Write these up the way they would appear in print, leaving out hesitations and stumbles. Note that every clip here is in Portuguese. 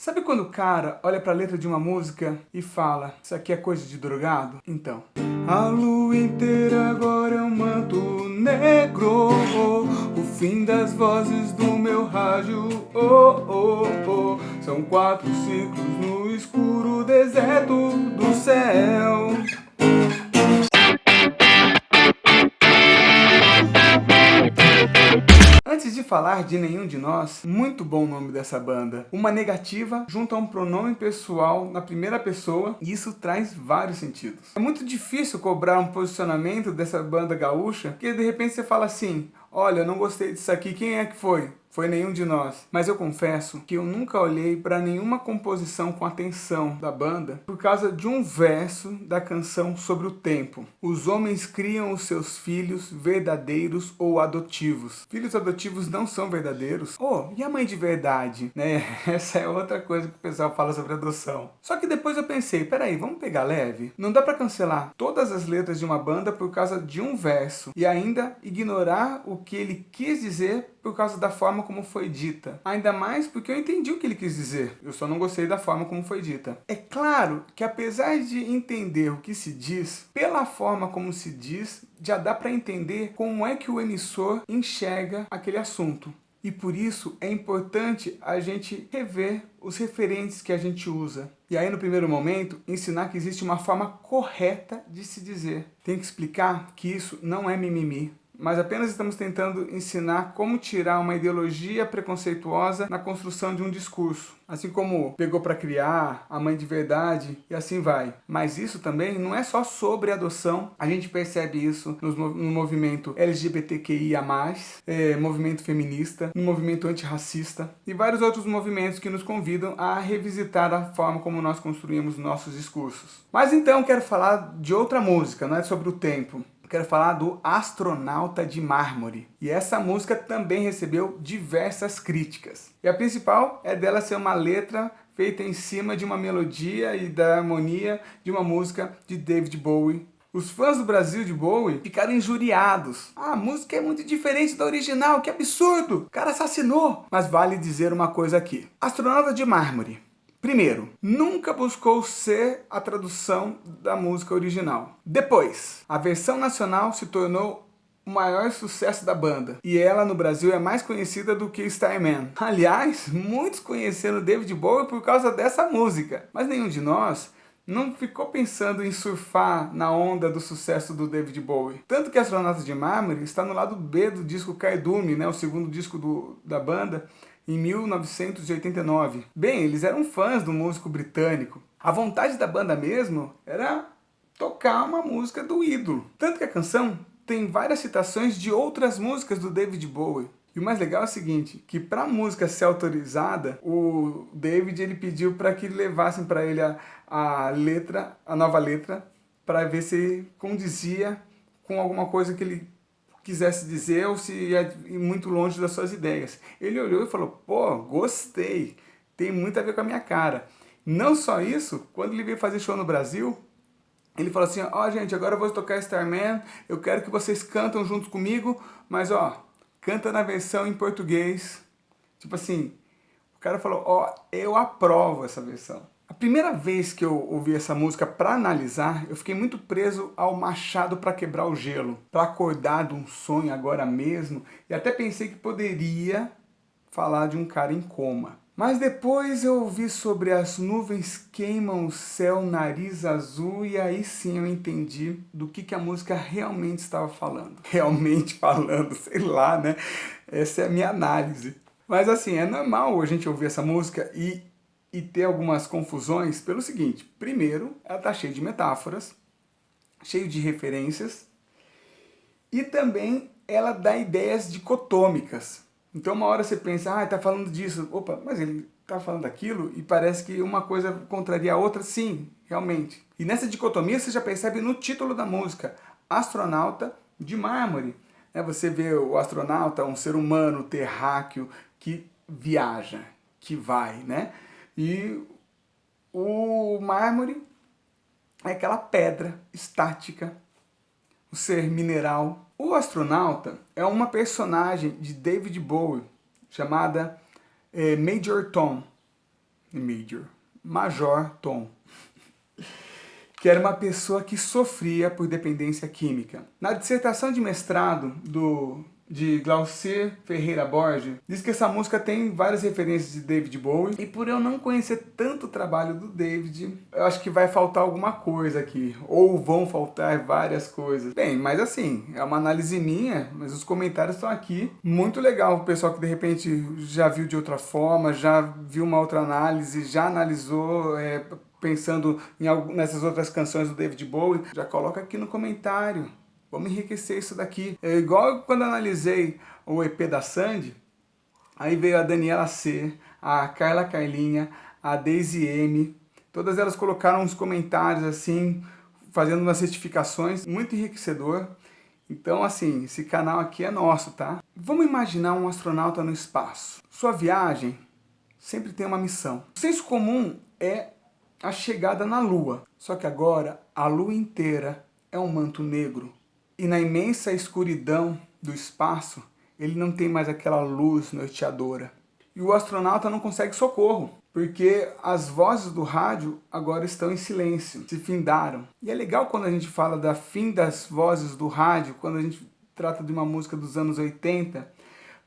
Sabe quando o cara olha pra letra de uma música e fala, isso aqui é coisa de drogado? Então. A lua inteira agora é um manto negro, o fim das vozes do meu rádio, são 4 ciclos no escuro deserto do céu. Antes de falar de Nenhum de Nós, muito bom o nome dessa banda. Uma negativa junto a um pronome pessoal na primeira pessoa, e isso traz vários sentidos. É muito difícil cobrar um posicionamento dessa banda gaúcha, porque de repente você fala assim, olha, eu não gostei disso aqui, quem é que foi? Foi Nenhum de Nós. Mas eu confesso que eu nunca olhei para nenhuma composição com atenção da banda por causa de um verso da canção sobre o tempo. Os homens criam os seus filhos verdadeiros ou adotivos. Filhos adotivos não são verdadeiros? Oh, e a mãe de verdade? Né? Essa é outra coisa que o pessoal fala sobre adoção. Só que depois eu pensei, peraí, vamos pegar leve? Não dá para cancelar todas as letras de uma banda por causa de um verso e ainda ignorar o que ele quis dizer por causa da forma como foi dita. Ainda mais porque eu entendi o que ele quis dizer. Eu só não gostei da forma como foi dita. É claro que apesar de entender o que se diz, pela forma como se diz, já dá para entender como é que o emissor enxerga aquele assunto. E por isso é importante a gente rever os referentes que a gente usa. E aí, no primeiro momento, ensinar que existe uma forma correta de se dizer. Tem que explicar que isso não é mimimi, mas apenas estamos tentando ensinar como tirar uma ideologia preconceituosa na construção de um discurso. Assim como pegou para criar, a mãe de verdade e assim vai. Mas isso também não é só sobre adoção. A gente percebe isso no movimento LGBTQIA+, movimento feminista, no movimento antirracista e vários outros movimentos que nos convidam a revisitar a forma como nós construímos nossos discursos. Mas então quero falar de outra música, não é sobre o tempo. Quero falar do Astronauta de Mármore. E essa música também recebeu diversas críticas. E a principal é dela ser uma letra feita em cima de uma melodia e da harmonia de uma música de David Bowie. Os fãs do Brasil de Bowie ficaram injuriados. Ah, a música é muito diferente da original, que absurdo! O cara assassinou! Mas vale dizer uma coisa aqui. Astronauta de Mármore. Primeiro, nunca buscou ser a tradução da música original. Depois, a versão nacional se tornou o maior sucesso da banda. E ela no Brasil é mais conhecida do que Starman. Aliás, muitos conheceram David Bowie por causa dessa música. Mas nenhum de nós não ficou pensando em surfar na onda do sucesso do David Bowie. Tanto que Astronauta de Mármore está no lado B do disco Cardume, né, o segundo disco da banda, em 1989. Bem, eles eram fãs do músico britânico. A vontade da banda mesmo era tocar uma música do ídolo. Tanto que a canção tem várias citações de outras músicas do David Bowie. E o mais legal é o seguinte, que para a música ser autorizada, o David ele pediu para que levassem para ele a nova letra, para ver se condizia com alguma coisa que ele quisesse dizer ou se ia ir muito longe das suas ideias. Ele olhou e falou, pô, gostei, tem muito a ver com a minha cara. Não só isso, quando ele veio fazer show no Brasil, ele falou assim, ó, gente, agora eu vou tocar Starman, eu quero que vocês cantam junto comigo, mas ó, canta na versão em português. Tipo assim, o cara falou, ó, eu aprovo essa versão. A primeira vez que eu ouvi essa música para analisar, eu fiquei muito preso ao Machado para Quebrar o Gelo, para acordar de um sonho agora mesmo, e até pensei que poderia falar de um cara em coma. Mas depois eu ouvi sobre as nuvens queimam o céu, nariz azul, e aí sim eu entendi do que a música realmente estava falando. Realmente falando, sei lá, né? Essa é a minha análise. Mas assim, é normal a gente ouvir essa música e ter algumas confusões pelo seguinte. Primeiro, ela está cheia de metáforas, cheia de referências, e também ela dá ideias dicotômicas. Então uma hora você pensa, ah, está falando disso, opa, mas ele está falando daquilo, e parece que uma coisa contraria a outra, sim, realmente. E nessa dicotomia você já percebe no título da música, Astronauta de Mármore. Você vê o astronauta, um ser humano terráqueo que viaja, que vai, né? E o mármore é aquela pedra estática, o ser mineral. O astronauta é uma personagem de David Bowie chamada Major Tom. Major, Major Tom, que era uma pessoa que sofria por dependência química. Na dissertação de mestrado de Glaucer Ferreira Borges, diz que essa música tem várias referências de David Bowie, e por eu não conhecer tanto o trabalho do David, eu acho que vai faltar alguma coisa aqui, ou vão faltar várias coisas. Bem, mas assim, é uma análise minha, mas os comentários estão aqui. Muito legal o pessoal que de repente já viu de outra forma, já viu uma outra análise, já analisou, pensando nessas outras canções do David Bowie, já coloca aqui no comentário. Vamos enriquecer isso daqui. É igual quando analisei o EP da Sandy, aí veio a Daniela C, a Carla Carlinha, a Daisy M, todas elas colocaram uns comentários assim, fazendo umas certificações, muito enriquecedor. Então assim, esse canal aqui é nosso, tá? Vamos imaginar um astronauta no espaço. Sua viagem sempre tem uma missão. O senso comum é a chegada na Lua, só que agora a Lua inteira é um manto negro. E na imensa escuridão do espaço, ele não tem mais aquela luz norteadora. E o astronauta não consegue socorro, porque as vozes do rádio agora estão em silêncio, se findaram. E é legal quando a gente fala da fim das vozes do rádio, quando a gente trata de uma música dos anos 80,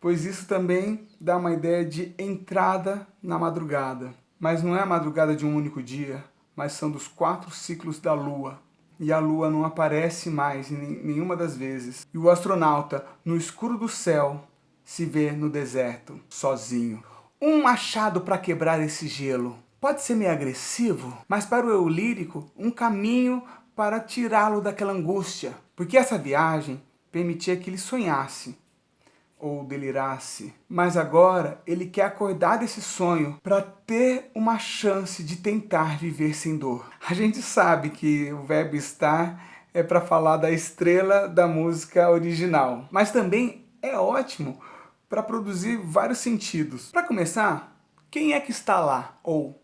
pois isso também dá uma ideia de entrada na madrugada. Mas não é a madrugada de um único dia, mas são dos 4 ciclos da Lua. E a Lua não aparece mais nenhuma das vezes. E o astronauta, no escuro do céu, se vê no deserto, sozinho. Um machado para quebrar esse gelo. Pode ser meio agressivo, mas para o eu lírico, um caminho para tirá-lo daquela angústia. Porque essa viagem permitia que ele sonhasse ou delirasse. Mas agora ele quer acordar desse sonho para ter uma chance de tentar viver sem dor. A gente sabe que o verbo estar é para falar da estrela da música original, mas também é ótimo para produzir vários sentidos. Para começar, quem é que está lá? Ou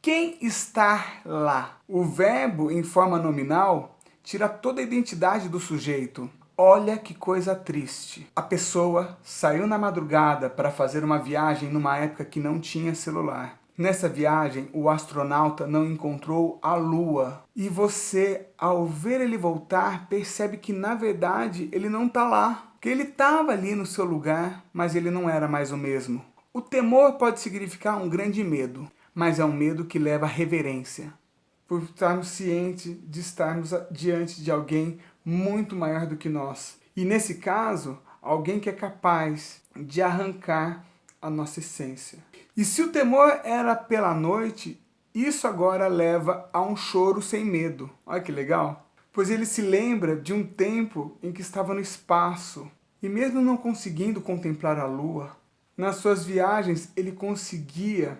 quem está lá? O verbo em forma nominal tira toda a identidade do sujeito. Olha que coisa triste. A pessoa saiu na madrugada para fazer uma viagem numa época que não tinha celular. Nessa viagem, o astronauta não encontrou a Lua. E você, ao ver ele voltar, percebe que na verdade ele não está lá. Que ele estava ali no seu lugar, mas ele não era mais o mesmo. O temor pode significar um grande medo, mas é um medo que leva à reverência. Por estarmos cientes de estarmos diante de alguém muito maior do que nós. E nesse caso, alguém que é capaz de arrancar a nossa essência. E se o temor era pela noite, isso agora leva a um choro sem medo. Olha que legal. Pois ele se lembra de um tempo em que estava no espaço. E mesmo não conseguindo contemplar a Lua, nas suas viagens ele conseguia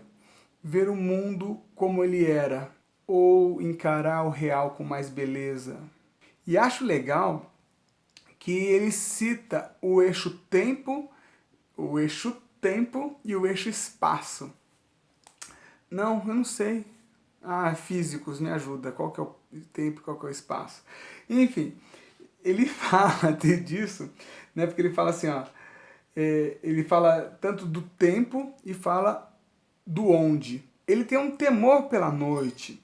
ver o mundo como ele era, ou encarar o real com mais beleza. E acho legal que ele cita o eixo tempo e o eixo espaço. Não, eu não sei. Físicos, me ajuda. Qual que é o tempo, qual que é o espaço? Enfim, ele fala disso, né? Porque ele fala assim, ele fala tanto do tempo e fala do onde. Ele tem um temor pela noite.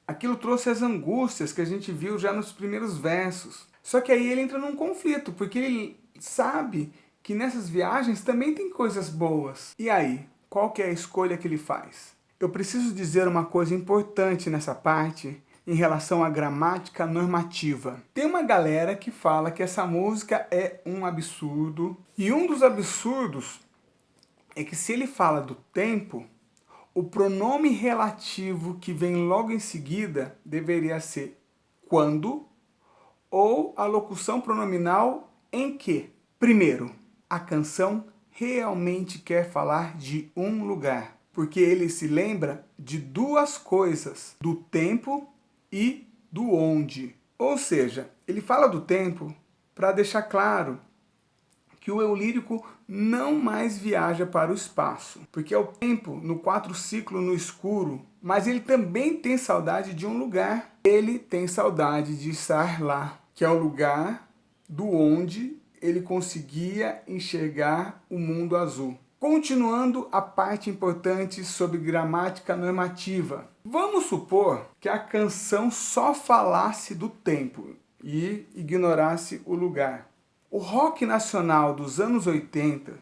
Aquilo trouxe as angústias que a gente viu já nos primeiros versos. Só que aí ele entra num conflito, porque ele sabe que nessas viagens também tem coisas boas. E aí, qual que é a escolha que ele faz? Eu preciso dizer uma coisa importante nessa parte em relação à gramática normativa. Tem uma galera que fala que essa música é um absurdo, e um dos absurdos é que se ele fala do tempo, o pronome relativo que vem logo em seguida deveria ser quando ou a locução pronominal em que. Primeiro, a canção realmente quer falar de um lugar, porque ele se lembra de duas coisas, do tempo e do onde. Ou seja, ele fala do tempo para deixar claro que o eu lírico não mais viaja para o espaço, porque é o tempo no 4 ciclo no escuro, mas ele também tem saudade de um lugar. Ele tem saudade de estar lá, que é o lugar do onde ele conseguia enxergar o mundo azul. Continuando a parte importante sobre gramática normativa. Vamos supor que a canção só falasse do tempo e ignorasse o lugar. O rock nacional dos anos 80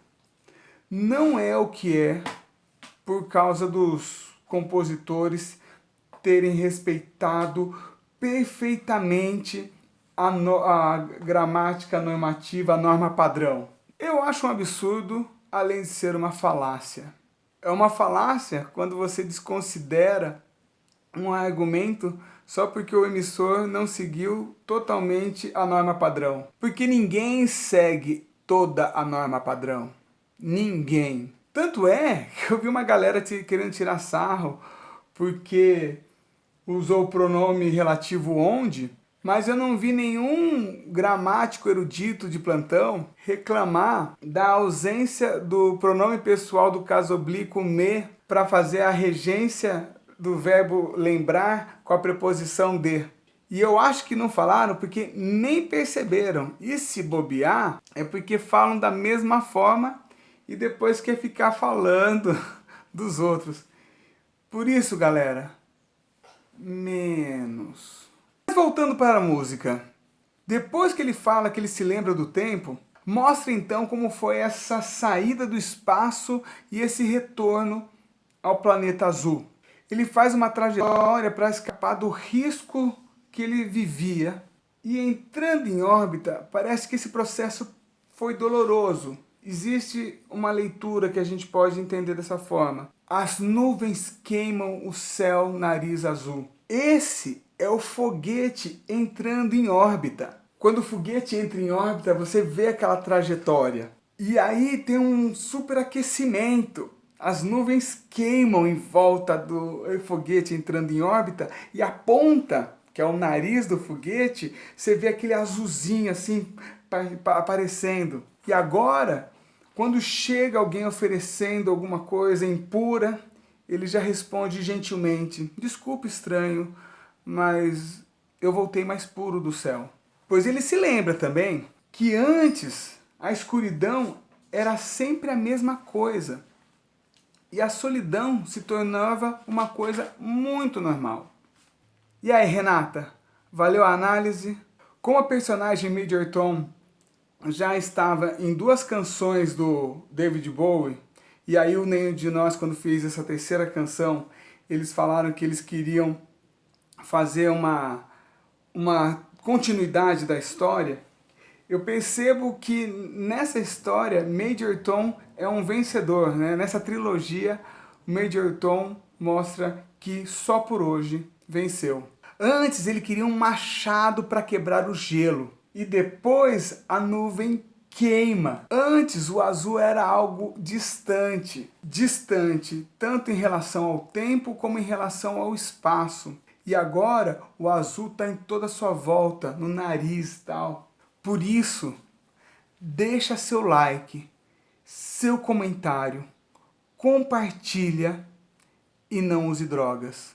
não é o que é por causa dos compositores terem respeitado perfeitamente a gramática normativa, a norma padrão. Eu acho um absurdo, além de ser uma falácia. É uma falácia quando você desconsidera um argumento só porque o emissor não seguiu totalmente a norma padrão. Porque ninguém segue toda a norma padrão. Ninguém. Tanto é que eu vi uma galera querendo tirar sarro porque usou o pronome relativo onde, mas eu não vi nenhum gramático erudito de plantão reclamar da ausência do pronome pessoal do caso oblíquo me para fazer a regência do verbo lembrar com a preposição de. E eu acho que não falaram porque nem perceberam. E se bobear, é porque falam da mesma forma e depois quer ficar falando dos outros. Por isso, galera, menos. Mas voltando para a música. Depois que ele fala que ele se lembra do tempo, mostra então como foi essa saída do espaço e esse retorno ao planeta azul. Ele faz uma trajetória para escapar do risco que ele vivia. E entrando em órbita, parece que esse processo foi doloroso. Existe uma leitura que a gente pode entender dessa forma. As nuvens queimam o céu, nariz azul. Esse é o foguete entrando em órbita. Quando o foguete entra em órbita, você vê aquela trajetória. E aí tem um superaquecimento. As nuvens queimam em volta do foguete entrando em órbita e a ponta, que é o nariz do foguete, você vê aquele azulzinho assim aparecendo. E agora, quando chega alguém oferecendo alguma coisa impura, ele já responde gentilmente: desculpe, estranho, mas eu voltei mais puro do céu. Pois ele se lembra também que antes a escuridão era sempre a mesma coisa. E a solidão se tornava uma coisa muito normal. E aí, Renata, valeu a análise? Como a personagem Major Tom já estava em 2 canções do David Bowie, e aí o Nenhum de Nós, quando fez essa terceira canção, eles falaram que eles queriam fazer uma continuidade da história. Eu percebo que nessa história, Major Tom é um vencedor, né? Nessa trilogia, Major Tom mostra que só por hoje venceu. Antes ele queria um machado para quebrar o gelo. E depois a nuvem queima. Antes o azul era algo distante. Distante, tanto em relação ao tempo como em relação ao espaço. E agora o azul está em toda a sua volta, no nariz e tal. Por isso, deixa seu like, seu comentário, compartilha e não use drogas.